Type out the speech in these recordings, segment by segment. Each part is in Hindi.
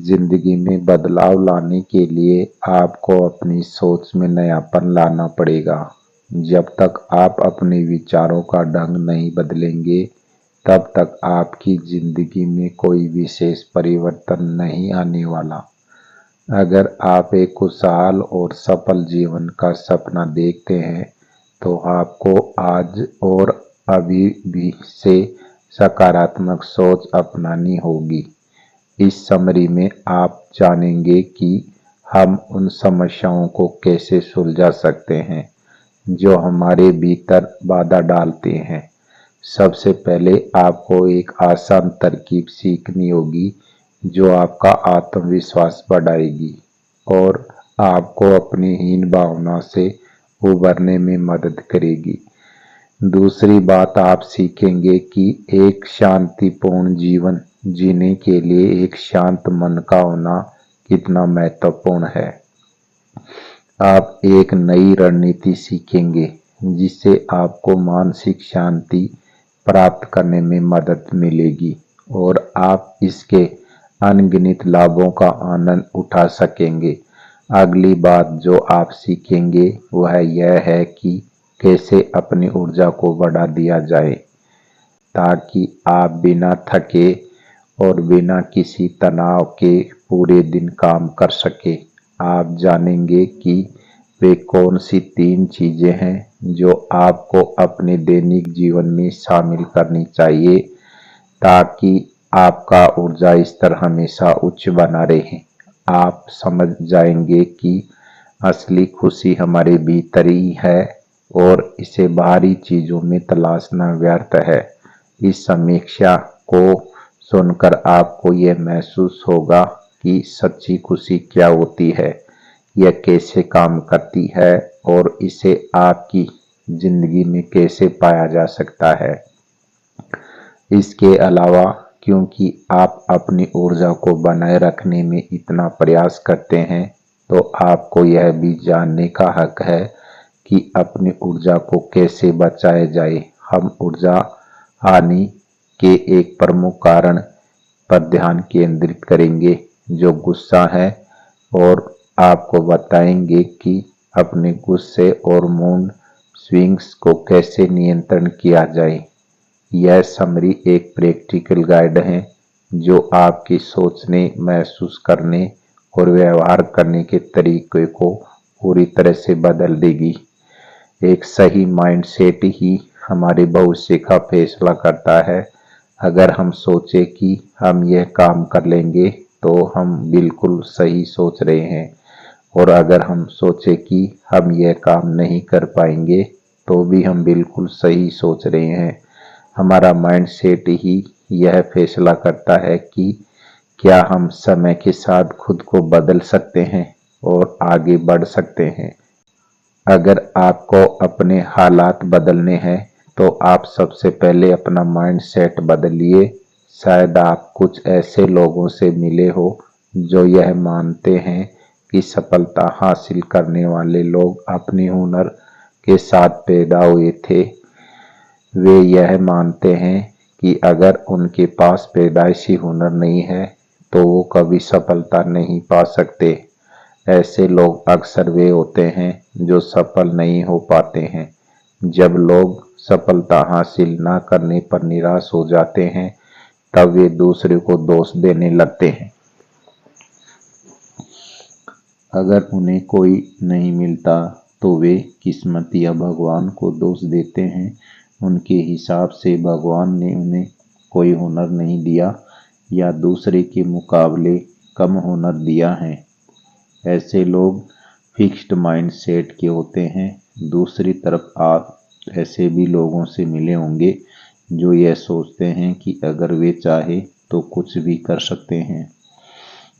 जिंदगी में बदलाव लाने के लिए आपको अपनी सोच में नयापन लाना पड़ेगा। जब तक आप अपने विचारों का ढंग नहीं बदलेंगे, तब तक आपकी जिंदगी में कोई विशेष परिवर्तन नहीं आने वाला। अगर आप एक खुशहाल और सफल जीवन का सपना देखते हैं, तो आपको आज और अभी भी से सकारात्मक सोच अपनानी होगी। इस समरी में आप जानेंगे कि हम उन समस्याओं को कैसे सुलझा सकते हैं जो हमारे भीतर बाधा डालते हैं। सबसे पहले आपको एक आसान तरकीब सीखनी होगी जो आपका आत्मविश्वास बढ़ाएगी और आपको अपनी हीन भावना से उबरने में मदद करेगी। दूसरी बात, आप सीखेंगे कि एक शांतिपूर्ण जीवन जीने के लिए एक शांत मन का होना कितना महत्वपूर्ण है। आप एक नई रणनीति सीखेंगे जिससे आपको मानसिक शांति प्राप्त करने में मदद मिलेगी और आप इसके अनगिनत लाभों का आनंद उठा सकेंगे। अगली बात जो आप सीखेंगे वह यह है कि कैसे अपनी ऊर्जा को बढ़ा दिया जाए ताकि आप बिना थके और बिना किसी तनाव के पूरे दिन काम कर सके। आप जानेंगे कि वे कौन सी 3 चीजें हैं जो आपको अपने दैनिक जीवन में शामिल करनी चाहिए ताकि आपका ऊर्जा स्तर हमेशा उच्च बना रहे। आप समझ जाएंगे कि असली खुशी हमारे भीतर ही है और इसे बाहरी चीजों में तलाशना व्यर्थ है। इस समीक्षा को सुनकर आपको यह महसूस होगा कि सच्ची खुशी क्या होती है, यह कैसे काम करती है और इसे आपकी जिंदगी में कैसे पाया जा सकता है। इसके अलावा, क्योंकि आप अपनी ऊर्जा को बनाए रखने में इतना प्रयास करते हैं, तो आपको यह भी जानने का हक है कि अपनी ऊर्जा को कैसे बचाया जाए। हम ऊर्जा हानि के एक प्रमुख कारण पर ध्यान केंद्रित करेंगे जो गुस्सा है और आपको बताएंगे कि अपने गुस्से और मूड स्विंग्स को कैसे नियंत्रण किया जाए। यह समरी एक प्रैक्टिकल गाइड है जो आपकी सोचने, महसूस करने और व्यवहार करने के तरीके को पूरी तरह से बदल देगी। एक सही माइंडसेट ही हमारे भविष्य का फैसला करता है। अगर हम सोचे कि हम यह काम कर लेंगे तो हम बिल्कुल सही सोच रहे हैं, और अगर हम सोचे कि हम यह काम नहीं कर पाएंगे तो भी हम बिल्कुल सही सोच रहे हैं। हमारा माइंडसेट ही यह फैसला करता है कि क्या हम समय के साथ खुद को बदल सकते हैं और आगे बढ़ सकते हैं। अगर आपको अपने हालात बदलने हैं तो आप सबसे पहले अपना माइंडसेट बदलिए। शायद आप कुछ ऐसे लोगों से मिले हो जो यह मानते हैं कि सफलता हासिल करने वाले लोग अपने हुनर के साथ पैदा हुए थे। वे यह मानते हैं कि अगर उनके पास पैदाइशी हुनर नहीं है तो वो कभी सफलता नहीं पा सकते। ऐसे लोग अक्सर वे होते हैं जो सफल नहीं हो पाते हैं। जब लोग सफलता हासिल न करने पर निराश हो जाते हैं, तब वे दूसरे को दोष देने लगते हैं। अगर उन्हें कोई नहीं मिलता तो वे किस्मत या भगवान को दोष देते हैं। उनके हिसाब से भगवान ने उन्हें कोई हुनर नहीं दिया या दूसरे के मुकाबले कम हुनर दिया है। ऐसे लोग फिक्स्ड माइंडसेट के होते हैं। दूसरी तरफ आप ऐसे भी लोगों से मिले होंगे जो यह सोचते हैं कि अगर वे चाहे तो कुछ भी कर सकते हैं।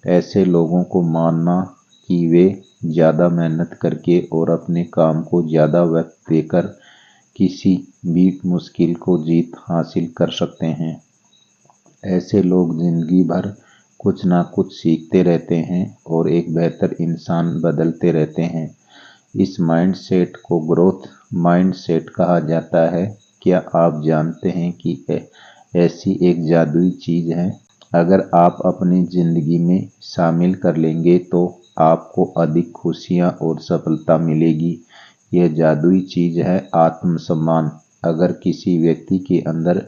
ऐसे लोगों को मानना कि वे ज़्यादा मेहनत करके और अपने काम को ज़्यादा वक्त देकर किसी भी मुश्किल को जीत हासिल कर सकते हैं। ऐसे लोग जिंदगी भर कुछ ना कुछ सीखते रहते हैं और एक बेहतर इंसान बनते रहते हैं। इस माइंडसेट को ग्रोथ माइंडसेट कहा जाता है। क्या आप जानते हैं कि ऐसी एक जादुई चीज है? अगर आप अपनी जिंदगी में शामिल कर लेंगे तो आपको अधिक खुशियां और सफलता मिलेगी। यह जादुई चीज है आत्मसम्मान। अगर किसी व्यक्ति के अंदर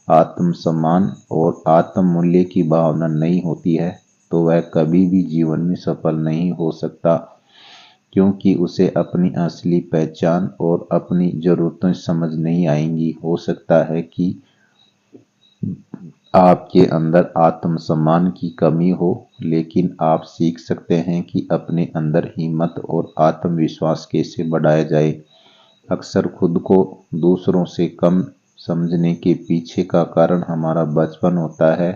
आत्मसम्मान और आत्ममूल्य की भावना नहीं होती है तो वह कभी भी जीवन में सफल नहीं हो सकता, क्योंकि उसे अपनी असली पहचान और अपनी जरूरतें समझ नहीं आएंगी। हो सकता है कि आपके अंदर आत्मसम्मान की कमी हो, लेकिन आप सीख सकते हैं कि अपने अंदर हिम्मत और आत्मविश्वास कैसे बढ़ाया जाए। अक्सर खुद को दूसरों से कम समझने के पीछे का कारण हमारा बचपन होता है।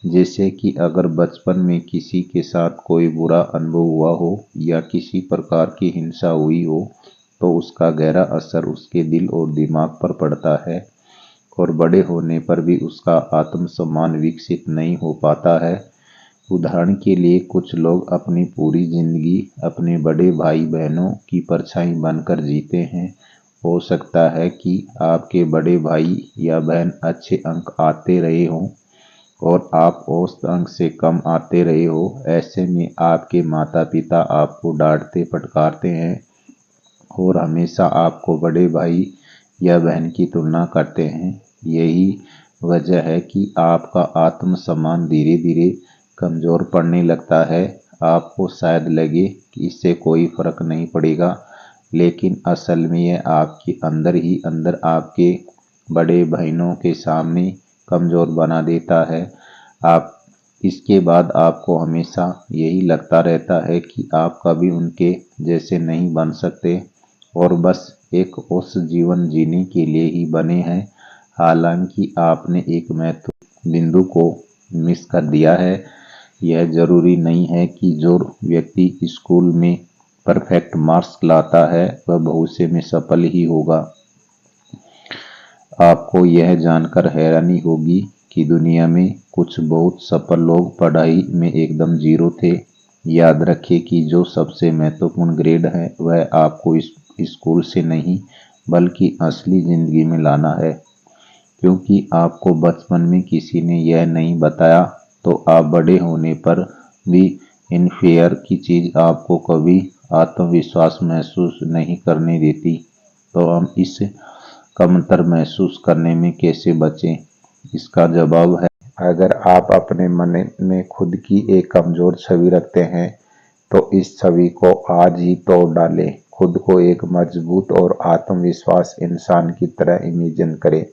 जैसे कि अगर बचपन में किसी के साथ कोई बुरा अनुभव हुआ हो या किसी प्रकार की हिंसा हुई हो, तो उसका गहरा असर उसके दिल और दिमाग पर पड़ता है और बड़े होने पर भी उसका आत्मसम्मान विकसित नहीं हो पाता है। उदाहरण के लिए कुछ लोग अपनी पूरी जिंदगी अपने बड़े भाई बहनों की परछाई बनकर जीते हैं। हो सकता है कि आपके बड़े भाई या बहन अच्छे अंक आते रहे हों और आप औसत अंक से कम आते रहे हो। ऐसे में आपके माता पिता आपको डांटते फटकारते हैं और हमेशा आपको बड़े भाई या बहन की तुलना करते हैं। यही वजह है कि आपका आत्मसम्मान धीरे धीरे कमजोर पड़ने लगता है। आपको शायद लगे कि इससे कोई फर्क नहीं पड़ेगा, लेकिन असल में यह आपके अंदर ही अंदर आपके बड़े बहनों के सामने कमजोर बना देता है। आप इसके बाद आपको हमेशा यही लगता रहता है कि आप कभी उनके जैसे नहीं बन सकते और बस एक उस जीवन जीने के लिए ही बने हैं। हालांकि आपने एक महत्वपूर्ण बिंदु को मिस कर दिया है। यह जरूरी नहीं है कि जो व्यक्ति स्कूल में परफेक्ट मार्क्स लाता है वह भविष्य में सफल ही होगा। आपको यह जानकर हैरानी होगी कि दुनिया में कुछ बहुत सफल लोग पढ़ाई में एकदम जीरो थे। याद रखें कि जो सबसे महत्वपूर्ण ग्रेड है वह आपको स्कूल से नहीं बल्कि असली जिंदगी में लाना है। क्योंकि आपको बचपन में किसी ने यह नहीं बताया तो आप बड़े होने पर भी इनफेयर की चीज आपको कभी आत्मविश्वास महसूस नहीं करने देती। तो हम इस कमतर महसूस करने में कैसे बचें? इसका जवाब है, अगर आप अपने मन में खुद की एक कमजोर छवि रखते हैं तो इस छवि को आज ही तोड़ डालें। खुद को एक मजबूत और आत्मविश्वास इंसान की तरह इमेजिन करें।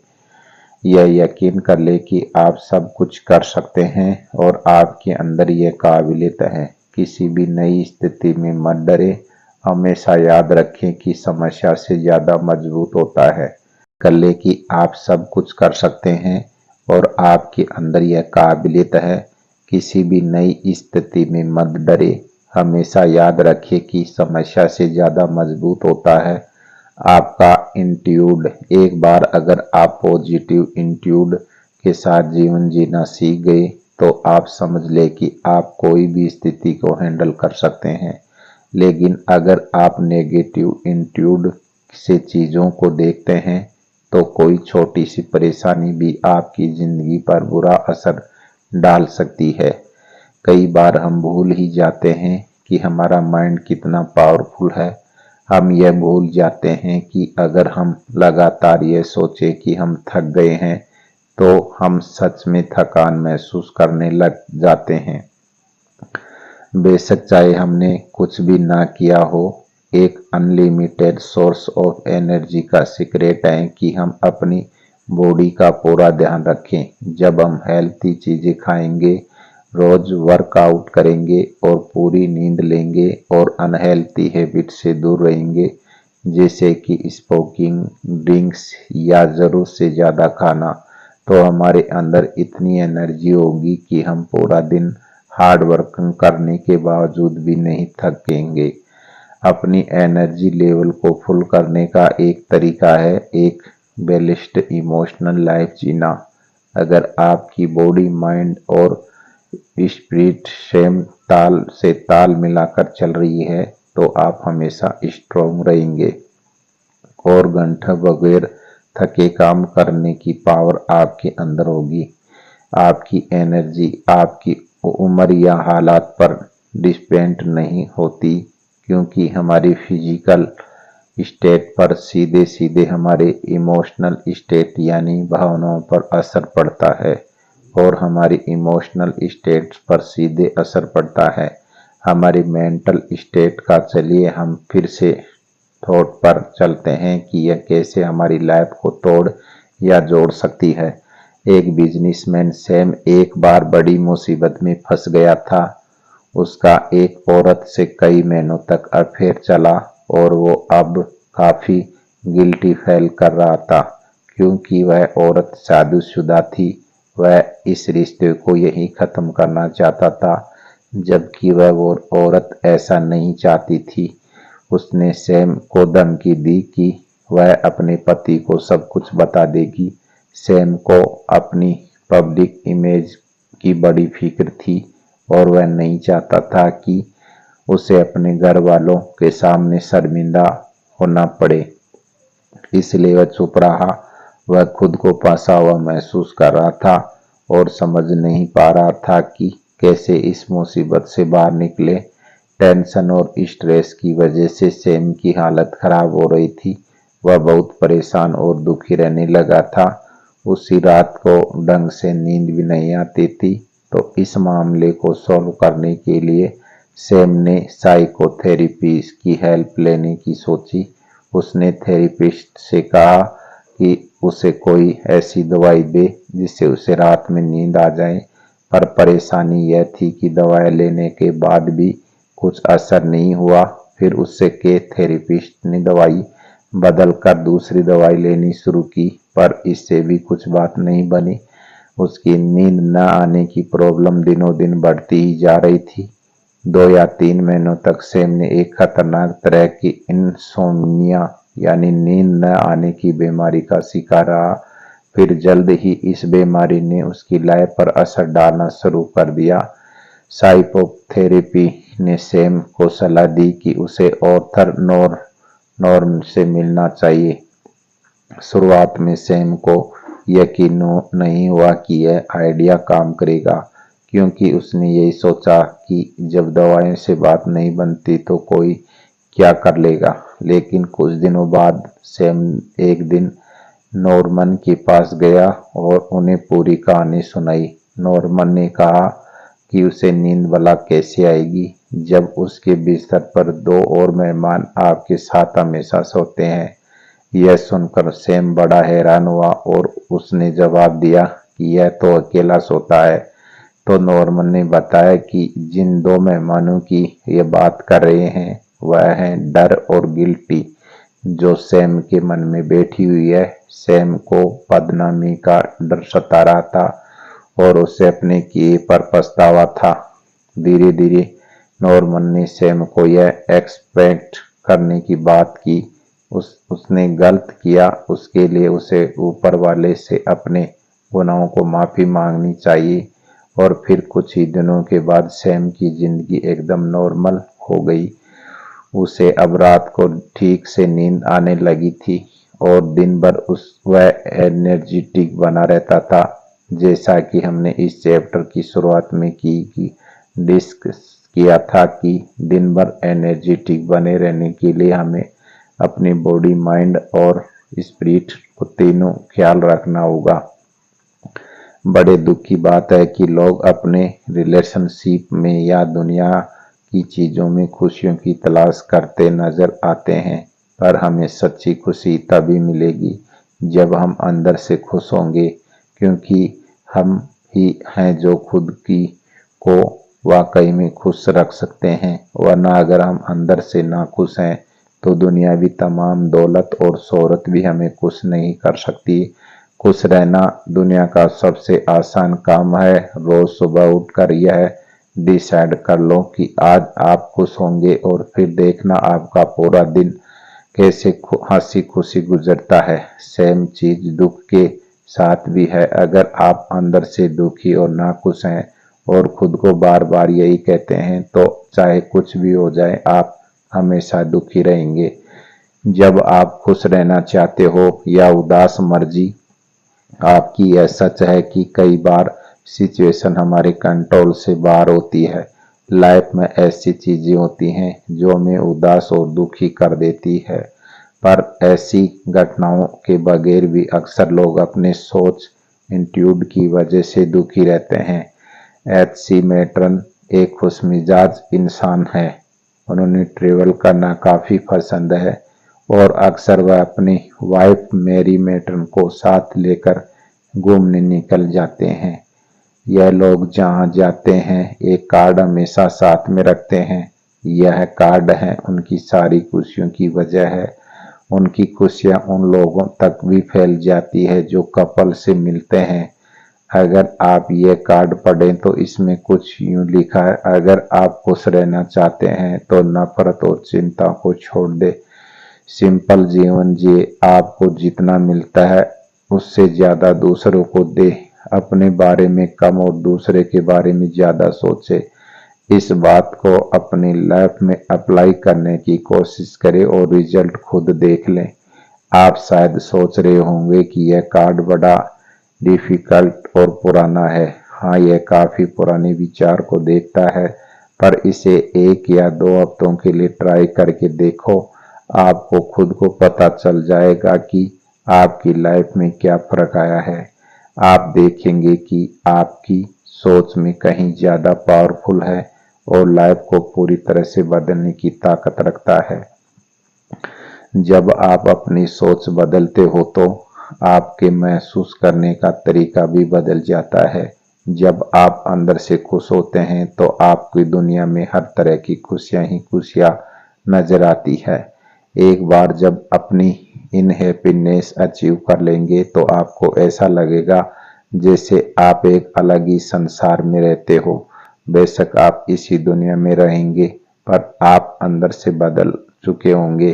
यह यकीन कर ले कि आप सब कुछ कर सकते हैं और आपके अंदर यह काबिलियत है। किसी भी नई स्थिति में मत डरे। हमेशा याद रखें कि समस्या से ज्यादा मजबूत होता है। कर ले कि आप सब कुछ कर सकते हैं और आपके अंदर यह काबिलियत है। किसी भी नई स्थिति में मत डरे। हमेशा याद रखें कि समस्या से ज्यादा मजबूत होता है आपका एटीट्यूड। एक बार अगर आप पॉजिटिव एटीट्यूड के साथ जीवन जीना सीख गए तो आप समझ ले कि आप कोई भी स्थिति को हैंडल कर सकते हैं। लेकिन अगर आप नेगेटिव एटीट्यूड से चीजों को देखते हैं तो कोई छोटी सी परेशानी भी आपकी जिंदगी पर बुरा असर डाल सकती है। कई बार हम भूल ही जाते हैं कि हमारा माइंड कितना पावरफुल है। हम यह भूल जाते हैं कि अगर हम लगातार यह सोचे कि हम थक गए हैं तो हम सच में थकान महसूस करने लग जाते हैं। बेशक चाहे हमने कुछ भी ना किया हो, एक अनलिमिटेड सोर्स ऑफ एनर्जी का सीक्रेट है कि हम अपनी बॉडी का पूरा ध्यान रखें। जब हम हेल्थी चीजें खाएंगे, रोज वर्कआउट करेंगे और पूरी नींद लेंगे और अनहेल्थी हैबिट से दूर रहेंगे जैसे कि स्मोकिंग, ड्रिंक्स या जरूरत से ज्यादा खाना, तो हमारे अंदर इतनी एनर्जी होगी कि हम पूरा दिन हार्ड वर्क करने के बावजूद भी नहीं थकेंगे। अपनी एनर्जी लेवल को फुल करने का एक तरीका है एक बैलेंस्ड इमोशनल लाइफ जीना। अगर आपकी बॉडी, माइंड और स्पिरिट सेम ताल से ताल मिलाकर चल रही है तो आप हमेशा स्ट्रांग रहेंगे और घंटा बगैर थके काम करने की पावर आपके अंदर होगी। आपकी एनर्जी आपकी उम्र या हालात पर डिपेंड नहीं होती, क्योंकि हमारी फिजिकल स्टेट पर सीधे सीधे हमारे इमोशनल स्टेट यानी भावनाओं पर असर पड़ता है, और हमारी इमोशनल स्टेट पर सीधे असर पड़ता है हमारी मेंटल स्टेट का। चलिए हम फिर से थॉट पर चलते हैं कि यह कैसे हमारी लाइफ को तोड़ या जोड़ सकती है। एक बिजनेसमैन सैम एक बार बड़ी मुसीबत में फंस गया था। उसका एक औरत से कई महीनों तक अफेयर चला और वो अब काफी गिल्टी फील कर रहा था, क्योंकि वह औरत शादीशुदा थी। वह इस रिश्ते को यहीं खत्म करना चाहता था, जबकि वह वो औरत ऐसा नहीं चाहती थी। उसने सैम को धमकी दी कि वह अपने पति को सब कुछ बता देगी। सैम को अपनी पब्लिक इमेज की बड़ी फिक्र थी और वह नहीं चाहता था कि उसे अपने घर वालों के सामने शर्मिंदा होना पड़े, इसलिए वह चुप रहा। वह खुद को फंसा हुआ महसूस कर रहा था और समझ नहीं पा रहा था कि कैसे इस मुसीबत से बाहर निकले। टेंशन और स्ट्रेस की वजह से सैम की हालत खराब हो रही थी। वह बहुत परेशान और दुखी रहने लगा था। उसी रात को ढंग से नींद भी नहीं आती थी। तो इस मामले को सॉल्व करने के लिए सैम ने साइकोथेरेपी की हेल्प लेने की सोची। उसने थेरेपिस्ट से कहा कि उसे कोई ऐसी दवाई दे जिससे उसे रात में नींद आ जाए, पर परेशानी यह थी कि दवाई लेने के बाद भी कुछ असर नहीं हुआ। फिर उससे के थेरेपिस्ट ने दवाई बदलकर दूसरी दवाई लेनी शुरू की, पर इससे भी कुछ बात नहीं बनी। उसकी नींद न आने की प्रॉब्लम दिनों दिन बढ़ती ही जा रही थी। 2 या 3 महीनों तक सैम ने एक खतरनाक तरह की इंसोम्निया यानी नींद न आने की बीमारी का शिकार रहा। फिर जल्द ही इस बीमारी ने उसकी लाइफ पर असर डालना शुरू कर दिया। साइकोथेरेपी ने सैम को सलाह दी कि उसे ऑर्थर नॉर्म से मिलना चाहिए। शुरुआत में सैम को यकीन नहीं हुआ कि यह आइडिया काम करेगा, क्योंकि उसने यही सोचा कि जब दवाइयों से बात नहीं बनती तो कोई क्या कर लेगा। लेकिन कुछ दिनों बाद सैम एक दिन नॉर्मन के पास गया और उन्हें पूरी कहानी सुनाई। नॉर्मन ने कहा कि उसे नींद भला कैसे आएगी जब उसके बिस्तर पर 2 और मेहमान आपके साथ हमेशा सोते हैं। यह सुनकर सैम बड़ा हैरान हुआ और उसने जवाब दिया कि यह तो अकेला सोता है। तो नॉर्मन ने बताया कि जिन 2 मेहमानों की ये बात कर रहे हैं वह हैं डर और गिल्टी, जो सैम के मन में बैठी हुई है। सैम को बदनामी का डर सता रहा था और उसे अपने किए पर पछतावा था। धीरे धीरे नॉर्मन ने सैम को यह एक्सपेक्ट करने की बात की उसने गलत किया, उसके लिए उसे ऊपर वाले से अपने गुनाहों को माफी मांगनी चाहिए। और फिर कुछ ही दिनों के बाद सैम की जिंदगी एकदम नॉर्मल हो गई। उसे अब रात को ठीक से नींद आने लगी थी और दिन भर वह एनर्जेटिक बना रहता था। जैसा कि हमने इस चैप्टर की शुरुआत में डिस्कस किया था कि दिन भर एनर्जेटिक बने रहने के लिए हमें अपनी बॉडी, माइंड और स्पिरिट को तीनों ख्याल रखना होगा। बड़े दुख की बात है कि लोग अपने रिलेशनशिप में या दुनिया की चीजों में खुशियों की तलाश करते नजर आते हैं, पर हमें सच्ची खुशी तभी मिलेगी जब हम अंदर से खुश होंगे, क्योंकि हम ही हैं जो खुद की को वाकई में खुश रख सकते हैं। वरना अगर हम अंदर से ना खुश हैं तो दुनियावी तमाम दौलत और शोहरत भी हमें खुश नहीं कर सकती। खुश रहना दुनिया का सबसे आसान काम है। रोज सुबह उठकर यह डिसाइड कर लो कि आज आप खुश होंगे और फिर देखना आपका पूरा दिन कैसे हंसी खुशी गुजरता है। सेम चीज दुख के साथ भी है। अगर आप अंदर से दुखी और नाखुश हैं और खुद को बार बार यही कहते हैं तो चाहे कुछ भी हो जाए आप हमेशा दुखी रहेंगे। जब आप खुश रहना चाहते हो या उदास, मर्जी आपकी। यह सच है कि कई बार सिचुएशन हमारे कंट्रोल से बाहर होती है। लाइफ में ऐसी चीजें होती हैं जो हमें उदास और दुखी कर देती है, पर ऐसी घटनाओं के बगैर भी अक्सर लोग अपने सोच एटीट्यूड की वजह से दुखी रहते हैं। एच.सी. मेटन एक खुशमिजाज इंसान है। उन्होंने ट्रेवल करना काफी पसंद है और अक्सर वह अपनी वाइफ मैरी मेटन को साथ लेकर घूमने निकल जाते हैं। यह लोग जहाँ जाते हैं एक कार्ड हमेशा साथ में रखते हैं। यह कार्ड है उनकी सारी खुशियों की वजह है। उनकी खुशियाँ उन लोगों तक भी फैल जाती है जो कपल से मिलते हैं। अगर आप ये कार्ड पढ़ें तो इसमें कुछ यूं लिखा है, अगर आप खुश रहना चाहते हैं तो नफरत और चिंता को छोड़ दे, सिंपल जीवन जिए, आपको जितना मिलता है उससे ज्यादा दूसरों को दे, अपने बारे में कम और दूसरे के बारे में ज्यादा सोचे। इस बात को अपनी लाइफ में अप्लाई करने की कोशिश करें और रिजल्ट खुद देख लें। आप शायद सोच रहे होंगे कि यह कार्ड बड़ा डिफिकल्ट और पुराना है। हाँ, यह काफी पुराने विचार को देखता है, पर इसे 1 या 2 हफ्तों के लिए ट्राई करके देखो। आपको खुद को पता चल जाएगा कि आपकी लाइफ में क्या फर्क आया है। आप देखेंगे कि आपकी सोच में कहीं ज्यादा पावरफुल है और लाइफ को पूरी तरह से बदलने की ताकत रखता है। जब आप अपनी सोच बदलते हो तो आपके महसूस करने का तरीका भी बदल जाता है। जब आप अंदर से खुश होते हैं तो आपकी दुनिया में हर तरह की खुशियां ही खुशियां नजर आती है। एक बार जब अपनी इन हैप्पीनेस अचीव कर लेंगे तो आपको ऐसा लगेगा जैसे आप एक अलग ही संसार में रहते हो। बेशक आप इसी दुनिया में रहेंगे, पर आप अंदर से बदल चुके होंगे,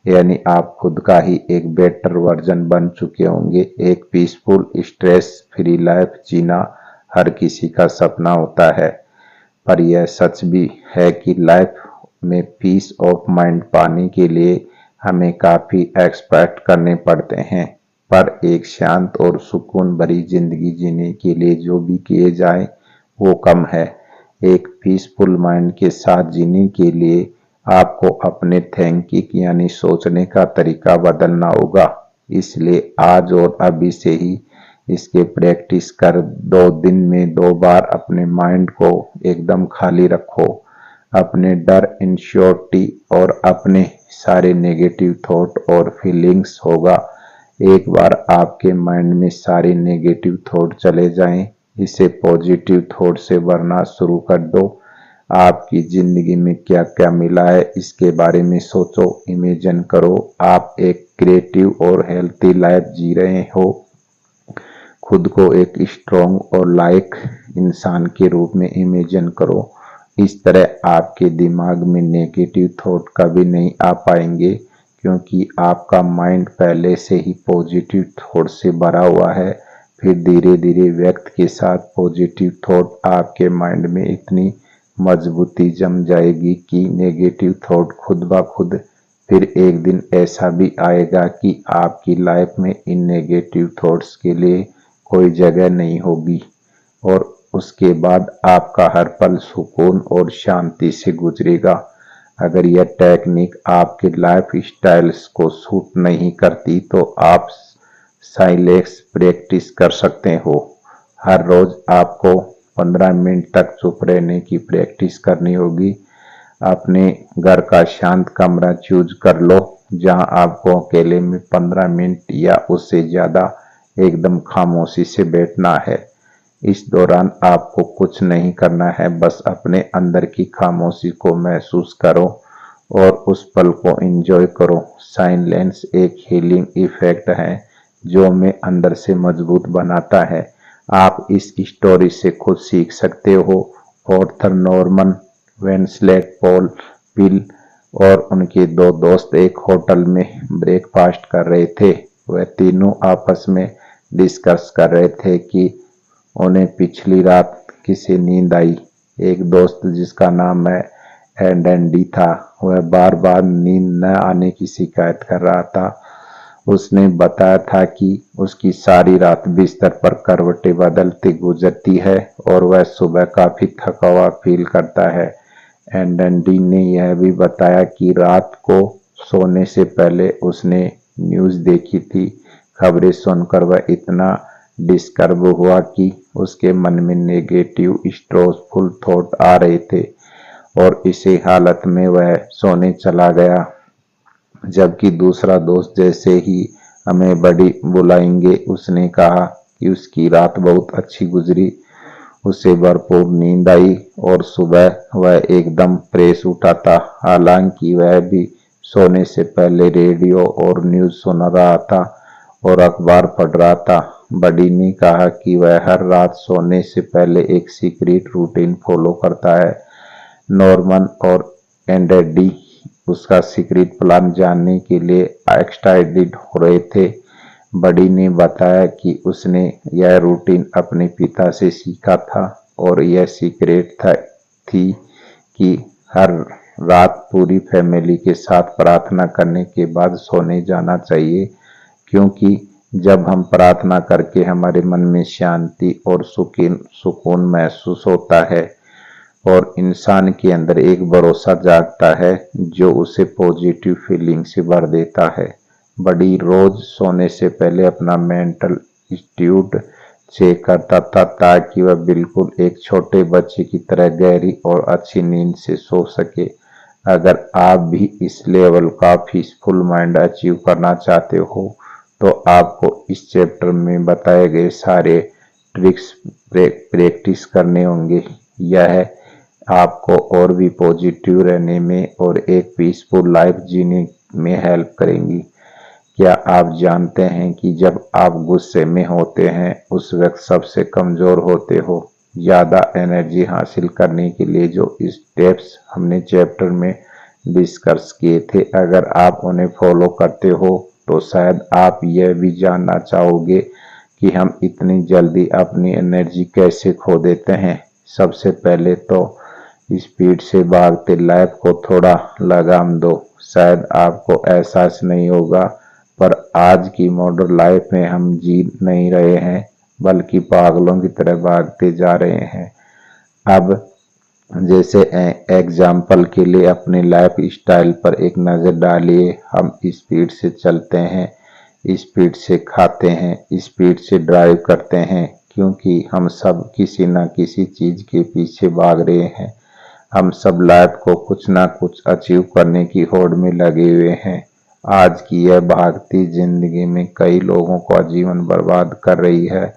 यानी आप खुद का ही एक बेटर वर्जन बन चुके होंगे। एक पीसफुल स्ट्रेस फ्री लाइफ जीना हर किसी का सपना होता है, पर यह सच भी है कि लाइफ में पीस ऑफ माइंड पाने के लिए हमें काफी एक्सपेक्ट करने पड़ते हैं, पर एक शांत और सुकून भरी जिंदगी जीने के लिए जो भी किए जाए वो कम है। एक पीसफुल माइंड के साथ जीने के लिए आपको अपने थिंकिंग यानी सोचने का तरीका बदलना होगा। इसलिए आज और अभी से ही इसके प्रैक्टिस कर 2 दिन में 2 बार अपने माइंड को एकदम खाली रखो। अपने डर, इनसिक्योरिटी और अपने सारे नेगेटिव थॉट और फीलिंग्स होगा। एक बार आपके माइंड में सारे नेगेटिव थॉट चले जाएं, इसे पॉजिटिव थॉट से भरना शुरू कर दो। आपकी जिंदगी में क्या क्या मिला है इसके बारे में सोचो, इमेजिन करो आप एक क्रिएटिव और हेल्थी लाइफ जी रहे हो। खुद को एक स्ट्रॉन्ग और लाइक इंसान के रूप में इमेजिन करो। इस तरह आपके दिमाग में नेगेटिव थॉट कभी नहीं आ पाएंगे, क्योंकि आपका माइंड पहले से ही पॉजिटिव थॉट से भरा हुआ है। फिर धीरे धीरे वक्त के साथ पॉजिटिव थॉट आपके माइंड में इतनी मजबूती जम जाएगी कि नेगेटिव थॉट खुद ब खुद फिर एक दिन ऐसा भी आएगा कि आपकी लाइफ में इन नेगेटिव थॉट्स के लिए कोई जगह नहीं होगी और उसके बाद आपका हर पल सुकून और शांति से गुजरेगा। अगर यह टेक्निक आपके लाइफ स्टाइल्स को सूट नहीं करती तो आप साइलेंस प्रैक्टिस कर सकते हो। हर रोज आपको 15 मिनट तक चुप रहने की प्रैक्टिस करनी होगी। अपने घर का शांत कमरा चूज कर लो जहां आपको अकेले में 15 मिनट या उससे ज्यादा एकदम खामोशी से बैठना है। इस दौरान आपको कुछ नहीं करना है, बस अपने अंदर की खामोशी को महसूस करो और उस पल को एंजॉय करो। साइलेंस एक हीलिंग इफेक्ट है जो हमें अंदर से मजबूत बनाता है। आप इस स्टोरी से खुद सीख सकते हो। ऑर्थर नॉर्मन वेंसलेट, पॉल पिल और उनके 2 दोस्त एक होटल में ब्रेकफास्ट कर रहे थे। वह तीनों आपस में डिस्कस कर रहे थे कि उन्हें पिछली रात किसे नींद आई। एक दोस्त जिसका नाम है एंडी था, वह बार बार नींद न आने की शिकायत कर रहा था। उसने बताया था कि उसकी सारी रात बिस्तर पर करवटें बदलते गुजरती है और वह सुबह काफी थका हुआ फील करता है। एंडन ने यह भी बताया कि रात को सोने से पहले उसने न्यूज़ देखी थी। खबरें सुनकर वह इतना डिस्टर्ब हुआ कि उसके मन में नेगेटिव स्ट्रेसफुल थॉट आ रहे थे और इसी हालत में वह सोने चला गया। जबकि दूसरा दोस्त जैसे ही हमें बड़ी बुलाएंगे उसने कहा कि उसकी रात बहुत अच्छी गुजरी, उसे भरपूर नींद आई और सुबह वह एकदम फ्रेश उठा था। हालांकि वह भी सोने से पहले रेडियो और न्यूज़ सुन रहा था और अखबार पढ़ रहा था। बडी ने कहा कि वह हर रात सोने से पहले एक सीक्रेट रूटीन फॉलो करता है। नॉर्मन और एंडी उसका सीक्रेट प्लान जानने के लिए एक्साइटेड हो रहे थे। बडी ने बताया कि उसने यह रूटीन अपने पिता से सीखा था और यह सीक्रेट थी कि हर रात पूरी फैमिली के साथ प्रार्थना करने के बाद सोने जाना चाहिए, क्योंकि जब हम प्रार्थना करके हमारे मन में शांति और सुकून महसूस होता है और इंसान के अंदर एक भरोसा जागता है जो उसे पॉजिटिव फीलिंग से भर देता है। बड़ी रोज सोने से पहले अपना मेंटल एटीट्यूड चेक करता था ताकि वह बिल्कुल एक छोटे बच्चे की तरह गहरी और अच्छी नींद से सो सके। अगर आप भी इस लेवल का पीसफुल माइंड अचीव करना चाहते हो तो आपको इस चैप्टर में बताए गए सारे ट्रिक्स प्रैक्टिस करने होंगे। यह आपको और भी पॉजिटिव रहने में और एक पीसफुल लाइफ जीने में हेल्प करेंगी। क्या आप जानते हैं कि जब आप गुस्से में होते हैं उस वक्त सबसे कमजोर होते हो? ज्यादा एनर्जी हासिल करने के लिए जो स्टेप्स हमने चैप्टर में डिस्कस किए थे, अगर आप उन्हें फॉलो करते हो तो शायद आप यह भी जानना चाहोगे कि हम इतनी जल्दी अपनी एनर्जी कैसे खो देते हैं। सबसे पहले तो स्पीड से भागते लाइफ को थोड़ा लगाम दो। शायद आपको एहसास नहीं होगा पर आज की मॉडर्न लाइफ में हम जी नहीं रहे हैं बल्कि पागलों की तरह भागते जा रहे हैं। अब जैसे एग्जाम्पल के लिए अपने लाइफ स्टाइल पर एक नज़र डालिए। हम स्पीड से चलते हैं, स्पीड से खाते हैं, स्पीड से ड्राइव करते हैं, क्योंकि हम सब किसी न किसी चीज़ के पीछे भाग रहे हैं। हम सब लाइफ को कुछ ना कुछ अचीव करने की होड़ में लगे हुए हैं। आज की यह भागती जिंदगी में कई लोगों का जीवन बर्बाद कर रही है।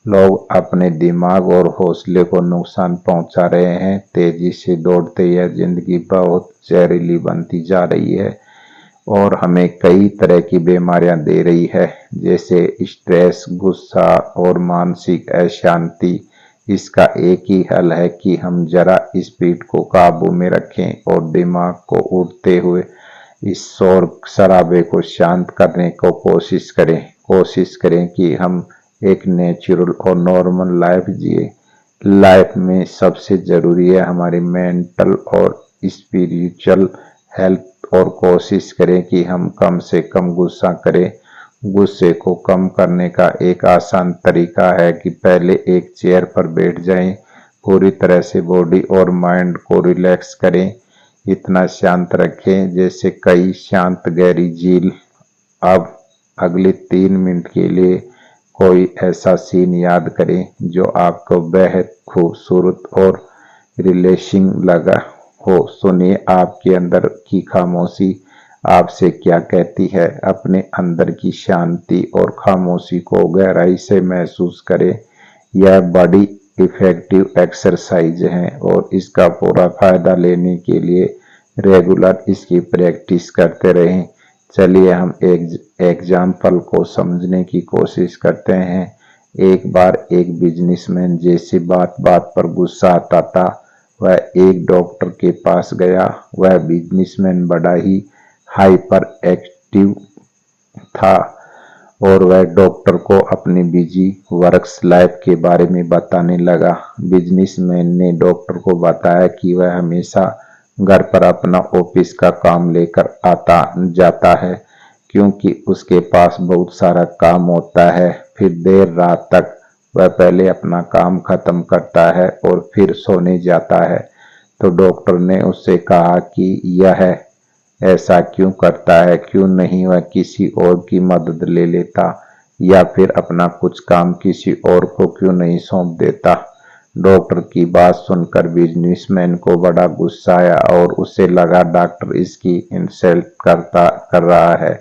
लोग अपने दिमाग और हौसले को नुकसान पहुंचा रहे हैं। तेजी से दौड़ते यह जिंदगी बहुत जहरीली बनती जा रही है और हमें कई तरह की बीमारियां दे रही है, जैसे स्ट्रेस, गुस्सा और मानसिक अशांति। इसका एक ही हल है कि हम जरा स्पीड को काबू में रखें और दिमाग को उड़ते हुए इस शोर शराबे को शांत करने को कोशिश करें कि हम एक नेचुरल और नॉर्मल लाइफ जिए। लाइफ में सबसे जरूरी है हमारी मेंटल और स्पिरिचुअल हेल्थ और कोशिश करें कि हम कम से कम गुस्सा करें। गुस्से को कम करने का एक आसान तरीका है कि पहले एक चेयर पर बैठ जाएं, पूरी तरह से बॉडी और माइंड को रिलैक्स करें, इतना शांत रखें जैसे कई शांत गहरी झील। अब अगले 3 मिनट के लिए कोई ऐसा सीन याद करें जो आपको बेहद खूबसूरत और रिलैक्सिंग लगा हो। सुनिए आपके अंदर की खामोशी आपसे क्या कहती है। अपने अंदर की शांति और खामोशी को गहराई से महसूस करें। यह बड़ी इफेक्टिव एक्सरसाइज है और इसका पूरा फायदा लेने के लिए रेगुलर इसकी प्रैक्टिस करते रहें। चलिए हम एक एग्जाम्पल को समझने की कोशिश करते हैं। एक बार एक बिजनेसमैन जैसे बात बात पर गुस्सा आता था, वह एक डॉक्टर के पास गया। वह बिजनेसमैन बड़ा ही हाइपर एक्टिव था और वह डॉक्टर को अपनी बिजी वर्क्स लाइफ के बारे में बताने लगा। बिजनेसमैन ने डॉक्टर को बताया कि वह हमेशा घर पर अपना ऑफिस का काम लेकर आता जाता है, क्योंकि उसके पास बहुत सारा काम होता है। फिर देर रात तक वह पहले अपना काम खत्म करता है और फिर सोने जाता है। तो डॉक्टर ने उससे कहा कि यह ऐसा क्यों करता है, क्यों नहीं वह किसी और की मदद ले लेता या फिर अपना कुछ काम किसी और को क्यों नहीं सौंप देता। डॉक्टर की बात सुनकर बिजनेसमैन को बड़ा गुस्सा आया और उसे लगा डॉक्टर इसकी इंसल्ट कर रहा है।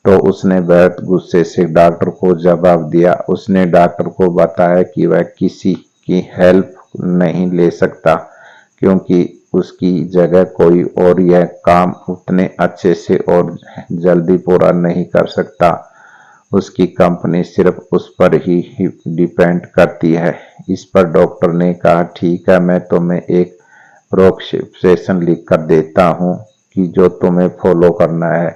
तो उसने बहुत गुस्से से डॉक्टर को जवाब दिया। उसने डॉक्टर को बताया कि वह किसी की हेल्प नहीं ले सकता क्योंकि उसकी जगह कोई और यह काम उतने अच्छे से और जल्दी पूरा नहीं कर सकता। उसकी कंपनी सिर्फ उस पर ही डिपेंड करती है। इस पर डॉक्टर ने कहा, ठीक है, मैं तुम्हें एक प्रोस्क्रिप्शन लिख कर देता हूँ कि जो तुम्हें फॉलो करना है।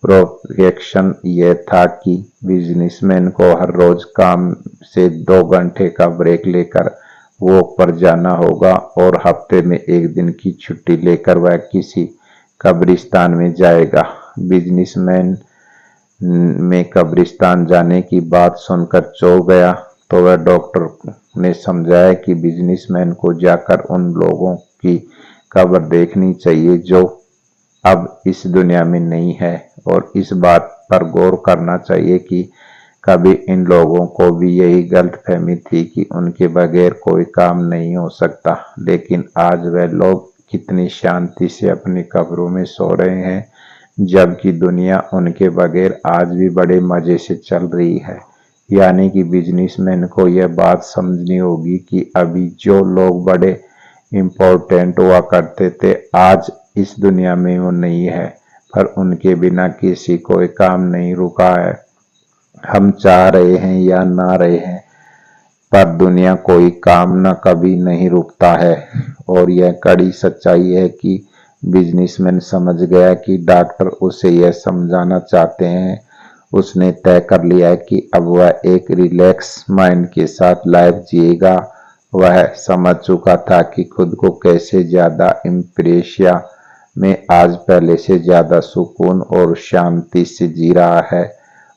प्रोस्क्रिप्शन यह था कि बिजनेसमैन को हर रोज काम से 2 घंटे का ब्रेक लेकर वॉक पर जाना होगा और हफ्ते में एक दिन की छुट्टी लेकर वह किसी कब्रिस्तान में जाएगा। बिजनेसमैन में कब्रिस्तान जाने की बात सुनकर चौंक गया। तो वह डॉक्टर ने समझाया कि बिजनेसमैन को जाकर उन लोगों की कब्र देखनी चाहिए जो अब इस दुनिया में नहीं है और इस बात पर गौर करना चाहिए कि कभी इन लोगों को भी यही गलतफहमी थी कि उनके बगैर कोई काम नहीं हो सकता। लेकिन आज वह लोग कितनी शांति से अपनी कब्रों में सो रहे हैं, जबकि दुनिया उनके बगैर आज भी बड़े मजे से चल रही है। यानी कि बिजनेसमैन को यह बात समझनी होगी कि अभी जो लोग बड़े इम्पोर्टेंट हुआ करते थे, आज इस दुनिया में वो नहीं है, पर उनके बिना किसी कोई काम नहीं रुका है। हम चाह रहे हैं या ना रहे हैं, पर दुनिया कोई काम न कभी नहीं रुकता है। और यह कड़ी सच्चाई है कि बिजनेसमैन समझ गया कि डॉक्टर उसे यह समझाना चाहते हैं। उसने तय कर लिया है कि अब वह एक रिलैक्स माइंड के साथ लाइफ जिएगा। वह समझ चुका था कि खुद को कैसे ज्यादा इम्प्रेशिया में आज पहले से ज्यादा सुकून और शांति से जी रहा है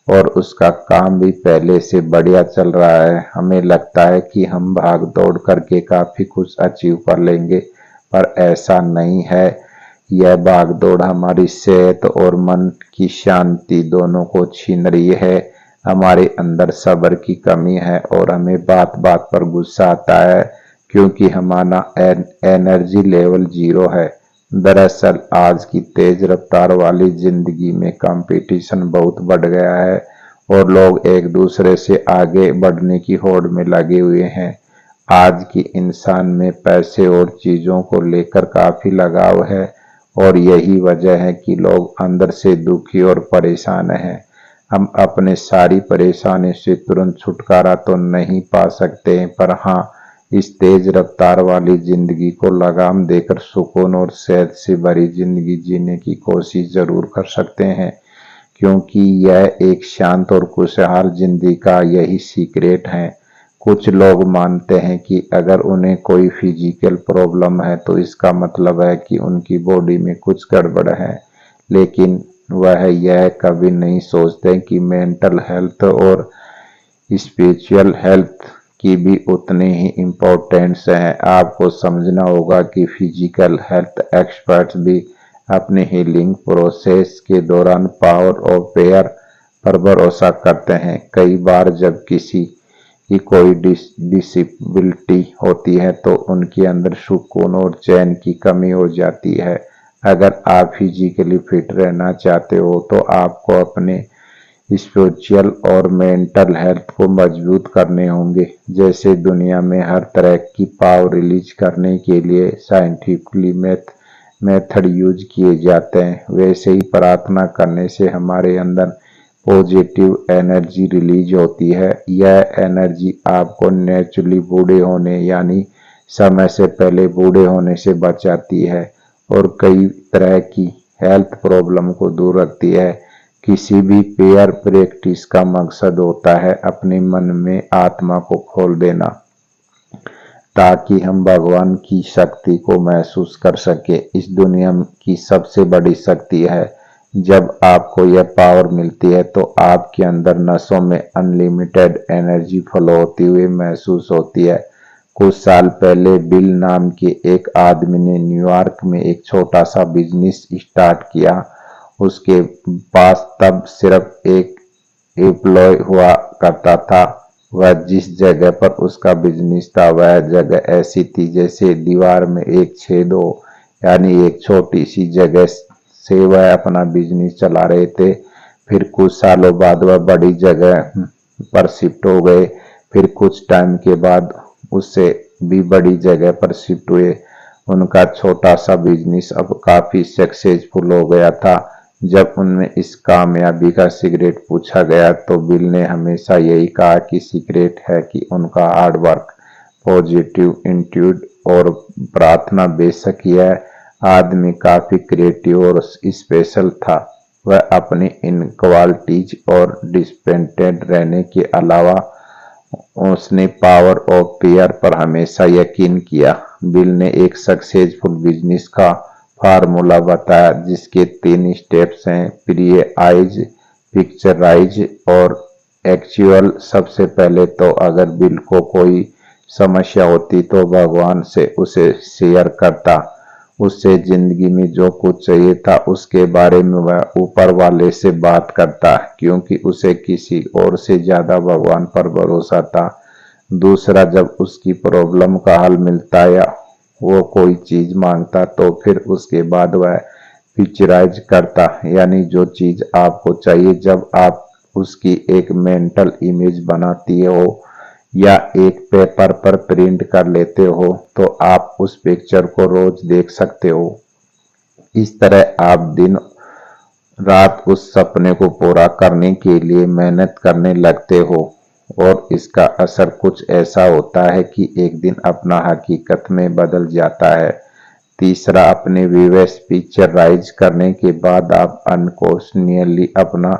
और उसका काम भी पहले से बढ़िया चल रहा है। हमें लगता है कि हम भाग दौड़ करके काफी कुछ अचीव कर लेंगे, पर ऐसा नहीं है। यह भाग दौड़ हमारी सेहत और मन की शांति दोनों को छीन रही है। हमारे अंदर सब्र की कमी है और हमें बात बात पर गुस्सा आता है क्योंकि हमारा एनर्जी लेवल 0 है। दरअसल आज की तेज रफ्तार वाली जिंदगी में कंपटीशन बहुत बढ़ गया है और लोग एक दूसरे से आगे बढ़ने की होड़ में लगे हुए हैं। आज की इंसान में पैसे और चीजों को लेकर काफी लगाव है और यही वजह है कि लोग अंदर से दुखी और परेशान हैं। हम अपने सारी परेशानी से तुरंत छुटकारा तो नहीं पा सकते, पर हाँ, इस तेज रफ्तार वाली जिंदगी को लगाम देकर सुकून और सेहत से भरी जिंदगी जीने की कोशिश जरूर कर सकते हैं, क्योंकि यह एक शांत और खुशहाल जिंदगी का यही सीक्रेट है। कुछ लोग मानते हैं कि अगर उन्हें कोई फिजिकल प्रॉब्लम है तो इसका मतलब है कि उनकी बॉडी में कुछ गड़बड़ है, लेकिन वह यह कभी नहीं सोचते कि मेंटल हेल्थ और स्पिरिचुअल हेल्थ की भी उतनी ही इम्पोर्टेंस है। आपको समझना होगा कि फिजिकल हेल्थ एक्सपर्ट्स भी अपने हीलिंग प्रोसेस के दौरान पावर ऑफ प्रेयर पर भरोसा करते हैं। कई बार जब किसी की कोई डिसेबिलिटी होती है तो उनके अंदर सुकून और चैन की कमी हो जाती है। अगर आप फिजिकली फिट रहना चाहते हो तो आपको अपने स्पिरिचुअल और मेंटल हेल्थ को मजबूत करने होंगे। जैसे दुनिया में हर तरह की पावर रिलीज करने के लिए साइंटिफिकली मेथड यूज किए जाते हैं, वैसे ही प्रार्थना करने से हमारे अंदर पॉजिटिव एनर्जी रिलीज होती है। यह एनर्जी आपको नेचुरली बूढ़े होने यानी समय से पहले बूढ़े होने से बचाती है और कई तरह की हेल्थ प्रॉब्लम को दूर रखती है। किसी भी प्रेयर प्रैक्टिस का मकसद होता है अपने मन में आत्मा को खोल देना, ताकि हम भगवान की शक्ति को महसूस कर सके। इस दुनिया की सबसे बड़ी शक्ति है जब आपको यह पावर मिलती है तो आपके अंदर नसों में अनलिमिटेड एनर्जी फ्लो होती हुई महसूस होती है। कुछ साल पहले बिल नाम के एक आदमी ने न्यूयॉर्क में एक छोटा सा बिजनेस स्टार्ट किया। उसके पास तब सिर्फ एक एम्प्लॉय हुआ करता था। वह जिस जगह पर उसका बिजनेस था वह जगह ऐसी थी जैसे दीवार में एक छेद हो, यानी एक छोटी सी जगह से वह अपना बिजनेस चला रहे थे। फिर कुछ सालों बाद वह बड़ी जगह पर शिफ्ट हो गए। फिर कुछ टाइम के बाद उससे भी बड़ी जगह पर शिफ्ट हुए। उनका छोटा सा बिजनेस अब काफी सक्सेसफुल हो गया था। जब उनमें इस कामयाबी का सीक्रेट पूछा गया तो बिल ने हमेशा यही कहा कि सीक्रेट है कि उनका हार्ड वर्क, पॉजिटिव एटीट्यूड और प्रार्थना। बेशक यह आदमी काफी क्रिएटिव और स्पेशल था, वह अपनी इन क्वालिटीज और डिपेंडेंट रहने के अलावा उसने पावर ऑफ पेयर पर हमेशा यकीन किया। बिल ने एक सक्सेसफुल बिजनेस का फार्मूला बताया जिसके 3 स्टेप्स हैं: प्रियाइज, पिक्चराइज और एक्चुअल। सबसे पहले तो अगर बिल को कोई समस्या होती तो भगवान से उसे शेयर करता। उससे जिंदगी में जो कुछ चाहिए था उसके बारे में वह ऊपर वाले से बात करता, क्योंकि उसे किसी और से ज्यादा भगवान पर भरोसा था। दूसरा, जब उसकी प्रॉब्लम का हल मिलता या वो कोई चीज मांगता तो फिर उसके बाद वह पिक्चराइज करता, यानी जो चीज आपको चाहिए जब आप उसकी एक मेंटल इमेज बनाती हो या एक पेपर पर प्रिंट कर लेते हो तो आप उस पिक्चर को रोज देख सकते हो। इस तरह आप दिन रात उस सपने को पूरा करने के लिए मेहनत करने लगते हो और इसका असर कुछ ऐसा होता है कि एक दिन अपना हकीकत में बदल जाता है। तीसरा, अपने विवेश पिक्चराइज करने के बाद आप अनकॉन्शियसली अपना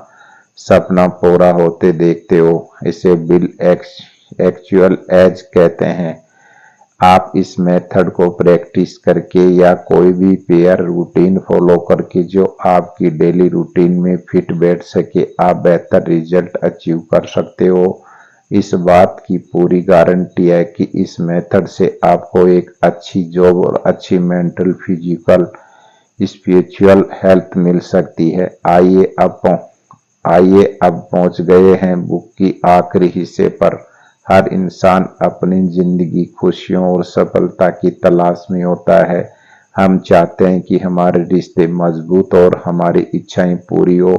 सपना पूरा होते देखते हो। इसे बिल एक्चुअल एज कहते हैं। आप इस मेथड को प्रैक्टिस करके या कोई भी पेयर रूटीन फॉलो करके जो आपकी डेली रूटीन में फिट बैठ सके, आप बेहतर रिजल्ट अचीव कर सकते हो। इस बात की पूरी गारंटी है कि इस मेथड से आपको एक अच्छी जॉब और अच्छी मेंटल, फिजिकल, स्पिरिचुअल हेल्थ मिल सकती है। आइए अब पहुंच गए हैं बुक की आखिरी हिस्से पर। हर इंसान अपनी जिंदगी खुशियों और सफलता की तलाश में होता है। हम चाहते हैं कि हमारे रिश्ते मजबूत और हमारी इच्छाएं पूरी हो,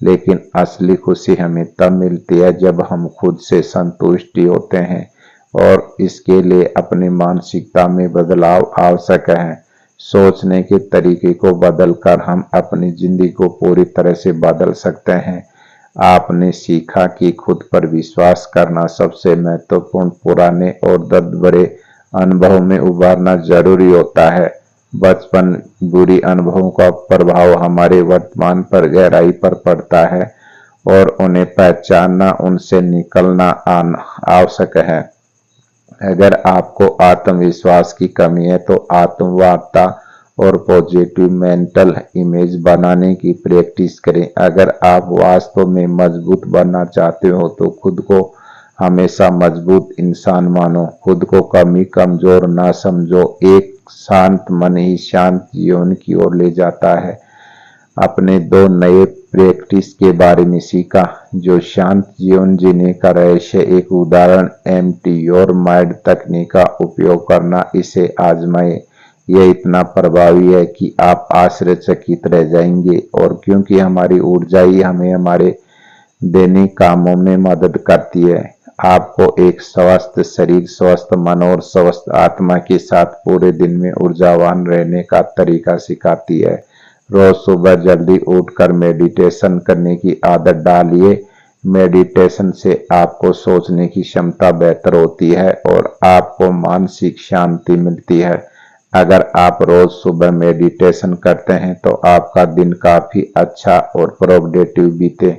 लेकिन असली खुशी हमें तब मिलती है जब हम खुद से संतुष्टि होते हैं और इसके लिए अपनी मानसिकता में बदलाव आवश्यक है। सोचने के तरीके को बदलकर हम अपनी जिंदगी को पूरी तरह से बदल सकते हैं। आपने सीखा कि खुद पर विश्वास करना सबसे महत्वपूर्ण। पुराने और दर्द भरे अनुभव में उभारना जरूरी होता है। बचपन बुरी अनुभवों का प्रभाव हमारे वर्तमान पर गहराई पर पड़ता है और उन्हें पहचानना, उनसे निकलना आवश्यक है। अगर आपको आत्मविश्वास की कमी है तो आत्मवार्ता और पॉजिटिव मेंटल इमेज बनाने की प्रैक्टिस करें। अगर आप वास्तव में मजबूत बनना चाहते हो तो खुद को हमेशा मजबूत इंसान मानो, खुद को कमी कमजोर ना समझो। एक शांत मन ही शांत जीवन की ओर ले जाता है। अपने 2 नए प्रैक्टिस के बारे में सीखा जो शांत जीवन जीने का रहस्य। एक उदाहरण, एम्प्टी योर माइंड तकनीक का उपयोग करना। इसे आजमाएं, यह इतना प्रभावी है कि आप आश्चर्यचकित रह जाएंगे। और क्योंकि हमारी ऊर्जा ही हमें हमारे दैनिक कामों में मदद करती है, आपको एक स्वस्थ शरीर, स्वस्थ मन और स्वस्थ आत्मा के साथ पूरे दिन में ऊर्जावान रहने का तरीका सिखाती है। रोज सुबह जल्दी उठकर मेडिटेशन करने की आदत डालिए। मेडिटेशन से आपको सोचने की क्षमता बेहतर होती है और आपको मानसिक शांति मिलती है। अगर आप रोज सुबह मेडिटेशन करते हैं तो आपका दिन काफी अच्छा और प्रोडक्टिव बीते।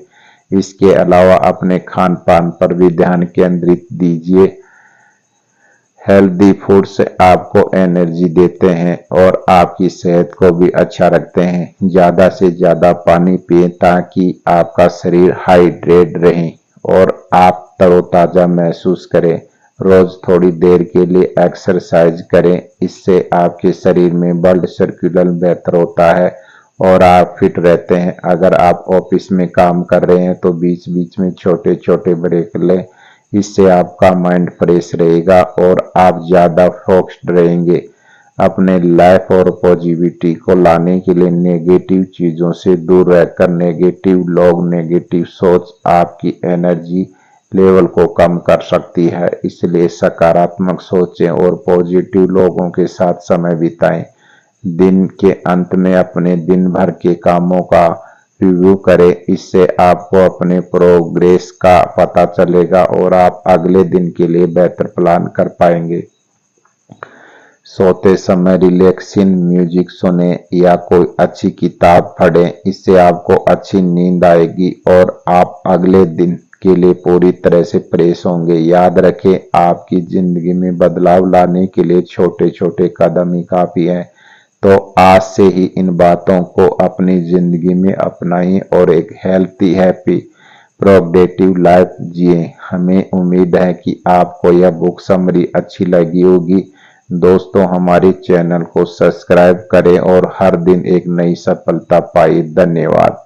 इसके अलावा अपने खान पान पर भी ध्यान केंद्रित दीजिए। हेल्दी फूड्स आपको एनर्जी देते हैं और आपकी सेहत को भी अच्छा रखते हैं। ज़्यादा से ज़्यादा पानी पिएं ताकि आपका शरीर हाइड्रेट रहे और आप तरोताज़ा महसूस करें। रोज़ थोड़ी देर के लिए एक्सरसाइज करें, इससे आपके शरीर में ब्लड सर्कुलेशन बेहतर होता है और आप फिट रहते हैं। अगर आप ऑफिस में काम कर रहे हैं तो बीच बीच में छोटे छोटे ब्रेक लें, इससे आपका माइंड फ्रेश रहेगा और आप ज़्यादा फोकस्ड रहेंगे। अपने लाइफ और पॉजिटिविटी को लाने के लिए नेगेटिव चीज़ों से दूर रहकर नेगेटिव लोग, नेगेटिव सोच आपकी एनर्जी लेवल को कम कर सकती है। इसलिए सकारात्मक सोचें और पॉजिटिव लोगों के साथ समय बिताएं। दिन के अंत में अपने दिन भर के कामों का रिव्यू करें, इससे आपको अपने प्रोग्रेस का पता चलेगा और आप अगले दिन के लिए बेहतर प्लान कर पाएंगे। सोते समय रिलैक्सिंग म्यूजिक सुने या कोई अच्छी किताब पढ़ें, इससे आपको अच्छी नींद आएगी और आप अगले दिन के लिए पूरी तरह से फ्रेश होंगे। याद रखें, आपकी जिंदगी में बदलाव लाने के लिए छोटे छोटे कदम ही काफी हैं। तो आज से ही इन बातों को अपनी जिंदगी में अपनाएं और एक हेल्थी, हैप्पी, प्रोडक्टिव लाइफ जिए। हमें उम्मीद है कि आपको यह बुक समरी अच्छी लगी होगी। दोस्तों, हमारे चैनल को सब्सक्राइब करें और हर दिन एक नई सफलता पाएं। धन्यवाद।